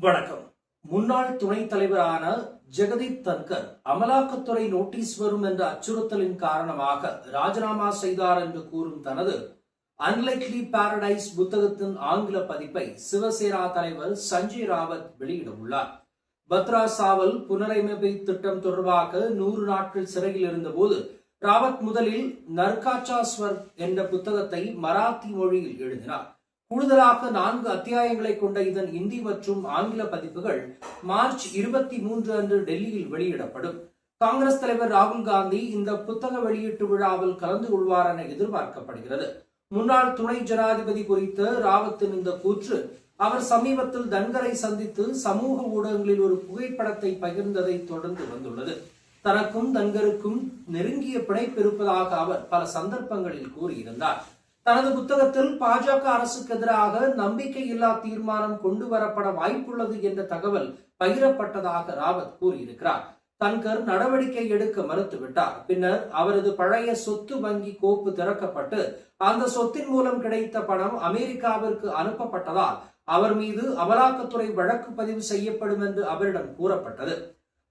வணக்கம். முன்னாள் துணைத் தலைவரான ஜெகதீப் தன்கர் அமலாக்கத்துறை நோட்டீஸ் வரும் என்ற அச்சுறுத்தலின் காரணமாக ராஜினாமா செய்தார் என்று கூறும் தனது அன்லைக்லி பாரடைஸ் புத்தகத்தின் ஆங்கில பதிப்பை சிவசேனா தலைவர் சஞ்சய் ராவத் வெளியிடவுள்ளார். பத்ரா சாவல் புனரமைப்பு திட்டம் தொடர்பாக 100 நாட்கள் சிறையில் இருந்தபோது ராவத் முதலில் நர்காச்சா ஸ்வர் என்ற புத்தகத்தை மராத்தி மொழியில் எழுதினார். கூடுதலாக 4 அத்தியாயங்களை கொண்ட இதன் இந்தி மற்றும் ஆங்கில பதிப்புகள் மார்ச் 23 அன்று டெல்லியில் வெளியிடப்படும். காங்கிரஸ் தலைவர் ராகுல் காந்தி இந்த புத்தக வெளியீட்டு விழாவில் கலந்து கொள்வார் என எதிர்பார்க்கப்படுகிறது. முன்னாள் துணை ஜனாதிபதி குறித்த ராவத்தின் இந்த கூற்று அவர் சமீபத்தில் தன்கரை சந்தித்து சமூக ஊடகங்களில் ஒரு புகைப்படத்தை பகிர்ந்ததை தொடர்ந்து வந்துள்ளது. தனக்கும் தன்கருக்கும் நெருங்கிய பிணைப்பு இருப்பதாக அவர் பல சந்தர்ப்பங்களில் கூறியிருந்தார். தனது புத்தகத்தில் பாஜக அரசுக்கு எதிராக நம்பிக்கையில்லா தீர்மானம் கொண்டு வரப்பட வாய்ப்புள்ளது என்ற தகவல் பகிரப்பட்டதாக ராவத் கூறியிருக்கிறார். தன்கர் நடவடிக்கை எடுக்க மறுத்துவிட்டார். பின்னர் அவரது பழைய சொத்து வங்கி கோப்பு திறக்கப்பட்டு அந்த சொத்தின் மூலம் கிடைத்த பணம் அமெரிக்காவிற்கு அனுப்பப்பட்டதால் அவர் மீது அமலாக்கத்துறை வழக்கு பதிவு செய்யப்படும் என்று அவரிடம் கூறப்பட்டது.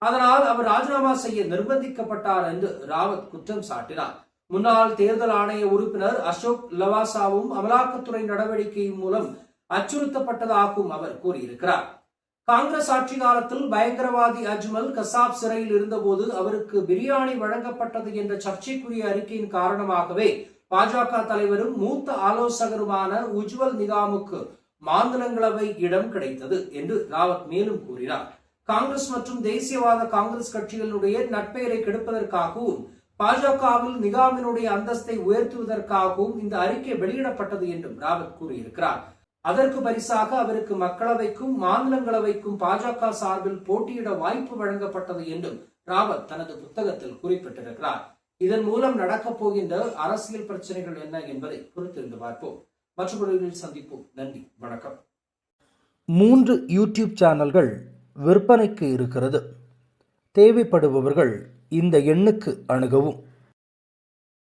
அதனால் அவர் ராஜினாமா செய்ய நிர்பந்திக்கப்பட்டார் என்று ராவத் குற்றம் சாட்டினார். முன்னாள் தேர்தல் ஆணைய உறுப்பினர் அசோக் லவாசாவும் அமலாக்கத்துறை நடவடிக்கையின் மூலம் அச்சுறுத்தப்பட்டதாகவும் அவர் கூறியிருக்கிறார். காங்கிரஸ் ஆட்சி காலத்தில் பயங்கரவாதி அஜ்மல் கசாப் சிறையில் இருந்தபோது அவருக்கு பிரியாணி வழங்கப்பட்டது என்ற சர்ச்சைக்குரிய அறிக்கையின் காரணமாகவே பாஜக தலைவரும் மூத்த ஆலோசகருமான உஜ்வல் நிகாமுக்கு மாநிலங்களவை இடம் கிடைத்தது என்று ராவத் மேலும் கூறினார். காங்கிரஸ் மற்றும் தேசியவாத காங்கிரஸ் கட்சிகளுடைய நட்பெயரை கெடுப்பதற்காகவும் பாஜகவில் நிகாமினுடைய அந்தஸ்தை உயர்த்துவதற்காகவும் இந்த அறிக்கை வெளியிடப்பட்டது என்றும் ராவத் கூறியிருக்கிறார். அதற்கு பரிசாக அவருக்கு மக்களவைக்கும் மாநிலங்களவைக்கும் பாஜக சார்பில் போட்டியிட வாய்ப்பு வழங்கப்பட்டது என்றும் ராவத் தனது புத்தகத்தில் குறிப்பிட்டிருக்கிறார். இதன் மூலம் நடக்கப் போகின்ற அரசியல் பிரச்சனைகள் என்ன என்பதை பொறுத்திருந்து பார்ப்போம். மற்றொரு சந்திப்போம். நன்றி, வணக்கம். 3 யூடியூப் சேனல்கள் விற்பனைக்கு இருக்கிறது. தேவைப்படுபவர்கள் இந்த எண்ணுக்கு அணுகவும்.